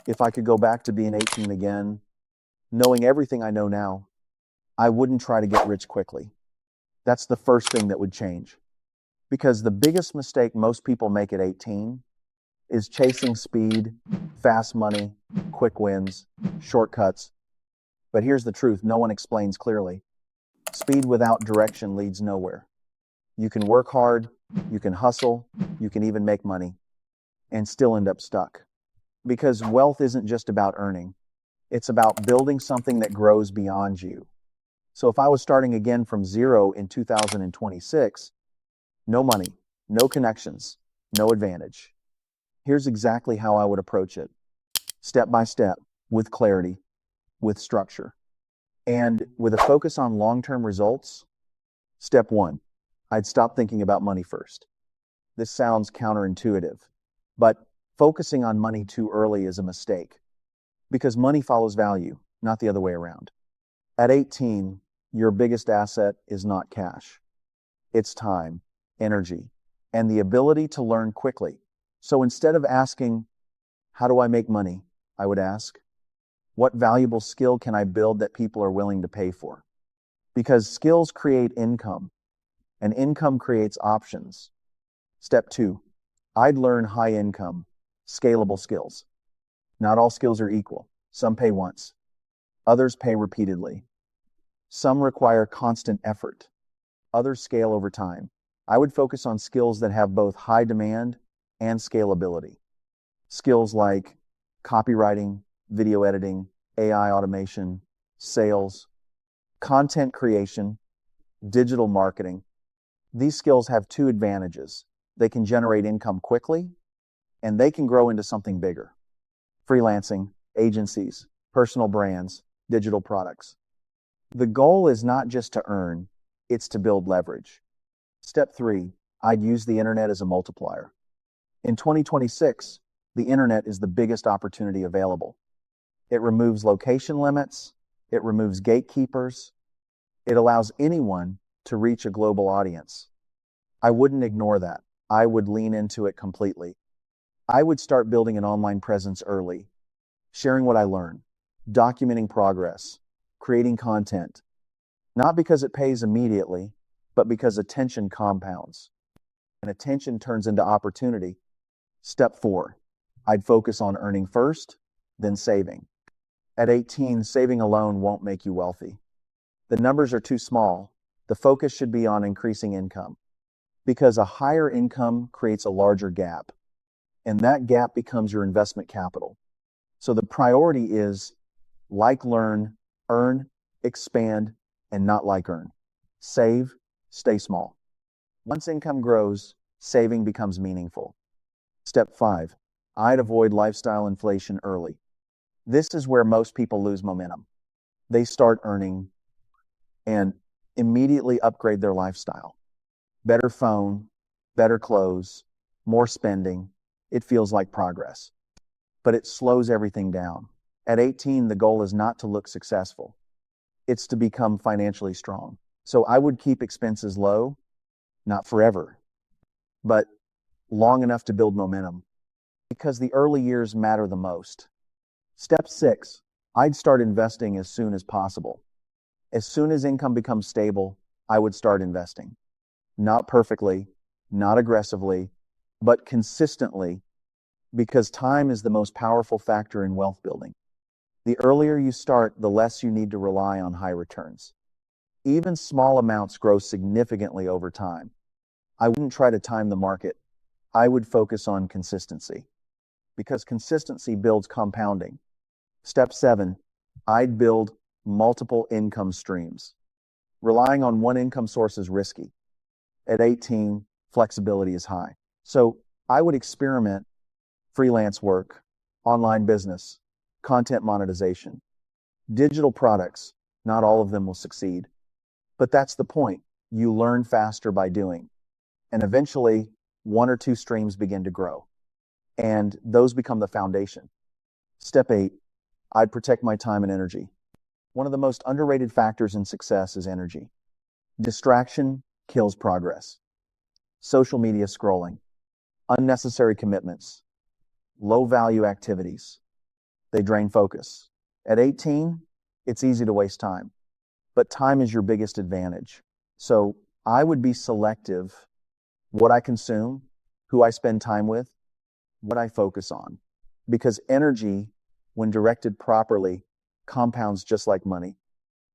If I could go back to being 18 again, knowing everything I know now, I wouldn't try to get rich quickly. That's the first thing that would change. Because the biggest mistake most people make at 18 is chasing speed, fast money, quick wins, shortcuts. But here's the truth no one explains clearly. Speed without direction leads nowhere. You can work hard, you can hustle, you can even make money, and still end up stuck. Because wealth isn't just about earning, it's about building something that grows beyond you. So if I was starting again from zero in 2026, no money, no connections, no advantage. Here's exactly how I would approach it, step by step, with clarity, with structure, and with a focus on long-term results. Step one, I'd stop thinking about money first. This sounds counterintuitive, but focusing on money too early is a mistake because money follows value, not the other way around. At 18, your biggest asset is not cash. It's time, energy, and the ability to learn quickly. So instead of asking, how do I make money? I would ask, what valuable skill can I build that people are willing to pay for? Because skills create income, and income creates options. Step two, I'd learn high income, scalable skills. Not all skills are equal. Some pay once, others pay repeatedly. Some require constant effort, others scale over time. I would focus on skills that have both high demand and scalability. Skills like copywriting, video editing, AI automation, sales, content creation, digital marketing. These skills have two advantages. They can generate income quickly, and they can grow into something bigger. Freelancing, agencies, personal brands, digital products. The goal is not just to earn, it's to build leverage. Step three, I'd use the internet as a multiplier. In 2026, the internet is the biggest opportunity available. It removes location limits, it removes gatekeepers, it allows anyone to reach a global audience. I wouldn't ignore that. I would lean into it completely. I would start building an online presence early, sharing what I learn, documenting progress, creating content, not because it pays immediately, but because attention compounds and attention turns into opportunity. Step four, I'd focus on earning first, then saving. At 18, saving alone won't make you wealthy. The numbers are too small. The focus should be on increasing income because a higher income creates a larger gap, and that gap becomes your investment capital. So the priority is like learn, earn, expand, and not like earn. Save, stay small. Once income grows, saving becomes meaningful. Step five, I'd avoid lifestyle inflation early. This is where most people lose momentum. They start earning and immediately upgrade their lifestyle. Better phone, better clothes, more spending. It feels like progress, but it slows everything down. At 18, the goal is not to look successful. It's to become financially strong. So I would keep expenses low, not forever, but long enough to build momentum because the early years matter the most. Step six, I'd start investing as soon as possible. As soon as income becomes stable, I would start investing. Not perfectly, not aggressively, but consistently, because time is the most powerful factor in wealth building. The earlier you start, the less you need to rely on high returns. Even small amounts grow significantly over time. I wouldn't try to time the market. I would focus on consistency because consistency builds compounding. Step seven, I'd build multiple income streams. Relying on one income source is risky. At 18, flexibility is high. So I would experiment freelance work, online business, content monetization, digital products. Not all of them will succeed, but that's the point. You learn faster by doing, and eventually one or two streams begin to grow, and those become the foundation. Step eight, I'd protect my time and energy. One of the most underrated factors in success is energy. Distraction kills progress. Social media scrolling, unnecessary commitments, low value activities. They drain focus. At 18, it's easy to waste time, but time is your biggest advantage. So I would be selective what I consume, who I spend time with, what I focus on, because energy, when directed properly, compounds just like money.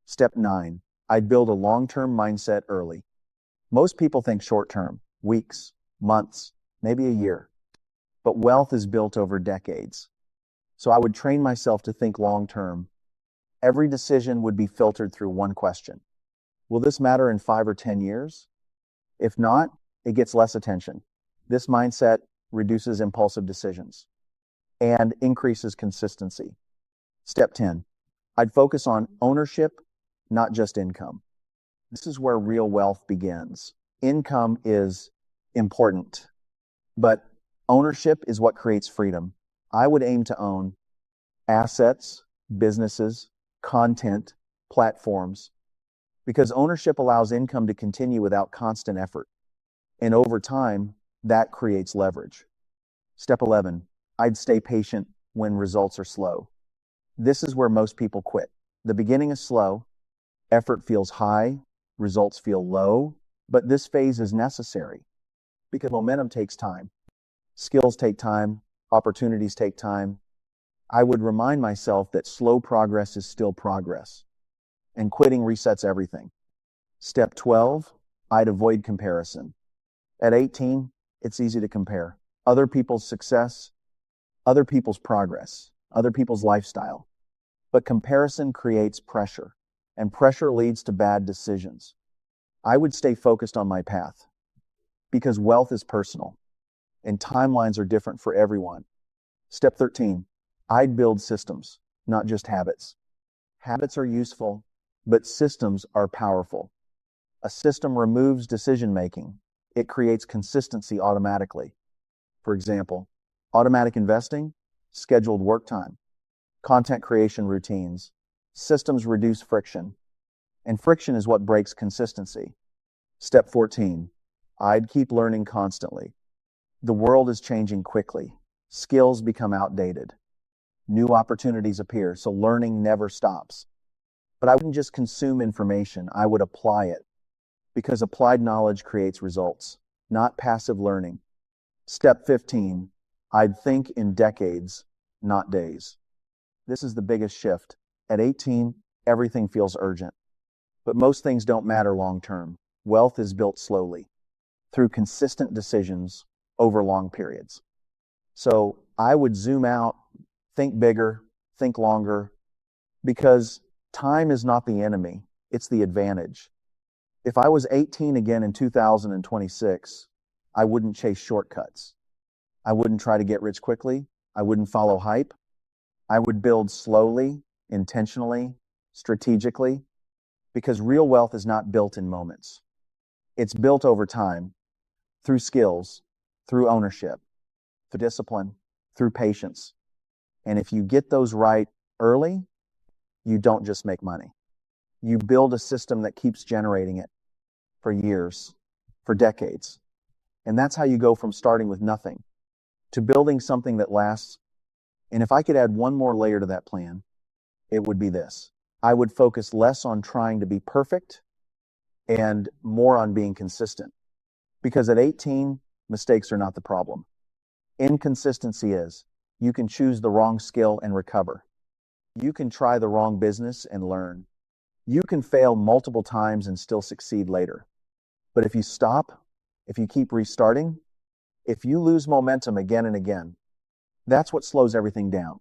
Step 9, I'd build a long-term mindset early. Most people think short-term, weeks, months, maybe a year, but wealth is built over decades. So I would train myself to think long-term. Every decision would be filtered through one question. Will this matter in 5 or 10 years? If not, it gets less attention. This mindset reduces impulsive decisions and increases consistency. Step 10, I'd focus on ownership, not just income. This is where real wealth begins. Income is important, but ownership is what creates freedom. I would aim to own assets, businesses, content, platforms, because ownership allows income to continue without constant effort. And over time, that creates leverage. Step 11, I'd stay patient when results are slow. This is where most people quit. The beginning is slow, effort feels high, results feel low, but this phase is necessary because momentum takes time. Skills take time, opportunities take time. I would remind myself that slow progress is still progress, and quitting resets everything. Step 12, I'd avoid comparison. At 18, it's easy to compare other people's success, other people's progress, other people's lifestyle. But comparison creates pressure, and pressure leads to bad decisions. I would stay focused on my path because wealth is personal and timelines are different for everyone. Step 13, I'd build systems, not just habits. Habits are useful, but systems are powerful. A system removes decision making. It creates consistency automatically. For example, automatic investing, scheduled work time, content creation routines. Systems reduce friction, and friction is what breaks consistency. Step 14, I'd keep learning constantly. The world is changing quickly. Skills become outdated. New opportunities appear, so learning never stops. But I wouldn't just consume information, I would apply it, because applied knowledge creates results, not passive learning. Step 15, I'd think in decades, not days. This is the biggest shift. At 18, everything feels urgent, but most things don't matter long term. Wealth is built slowly, through consistent decisions over long periods. So I would zoom out, think bigger, think longer, because time is not the enemy, it's the advantage. If I was 18 again in 2026, I wouldn't chase shortcuts. I wouldn't try to get rich quickly. I wouldn't follow hype. I would build slowly, intentionally, strategically, because real wealth is not built in moments. It's built over time, through skills, through ownership, through discipline, through patience. And if you get those right early, you don't just make money. You build a system that keeps generating it for years, for decades. And that's how you go from starting with nothing to building something that lasts. And if I could add one more layer to that plan, it would be this. I would focus less on trying to be perfect and more on being consistent. Because at 18, mistakes are not the problem. Inconsistency is. You can choose the wrong skill and recover. You can try the wrong business and learn. You can fail multiple times and still succeed later. But if you stop, if you keep restarting, if you lose momentum again and again, that's what slows everything down.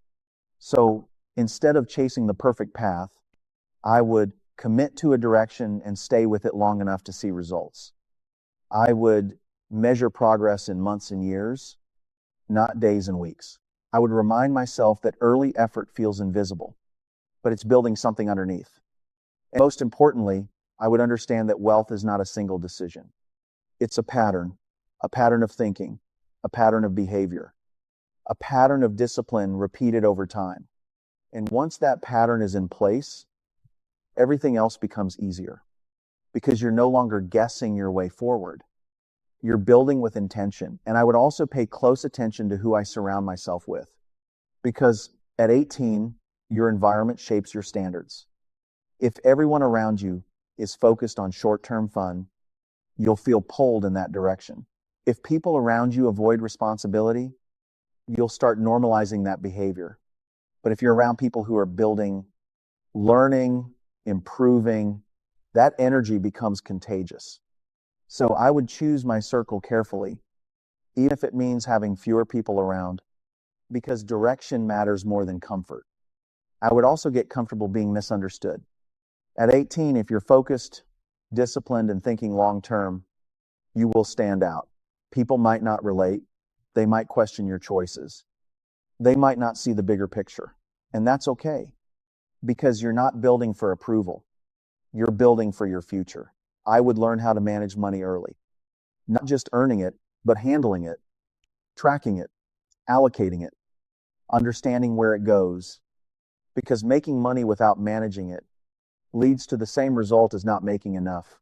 So instead of chasing the perfect path, I would commit to a direction and stay with it long enough to see results. I would measure progress in months and years, not days and weeks. I would remind myself that early effort feels invisible, but it's building something underneath. And most importantly, I would understand that wealth is not a single decision. It's a pattern of thinking, a pattern of behavior, a pattern of discipline repeated over time. And once that pattern is in place, everything else becomes easier because you're no longer guessing your way forward. You're building with intention. And I would also pay close attention to who I surround myself with, because At 18, your environment shapes your standards. If everyone around you is focused on short-term fun, you'll feel pulled in that direction. If people around you avoid responsibility, you'll start normalizing that behavior. But if you're around people who are building, learning, improving, that energy becomes contagious. So I would choose my circle carefully, even if it means having fewer people around, because direction matters more than comfort. I would also get comfortable being misunderstood. At 18, if you're focused, disciplined, and thinking long term, you will stand out. People might not relate. They might question your choices. They might not see the bigger picture. And that's okay, because you're not building for approval. You're building for your future. I would learn how to manage money early, not just earning it, but handling it, tracking it, allocating it, understanding where it goes, because making money without managing it leads to the same result as not making enough.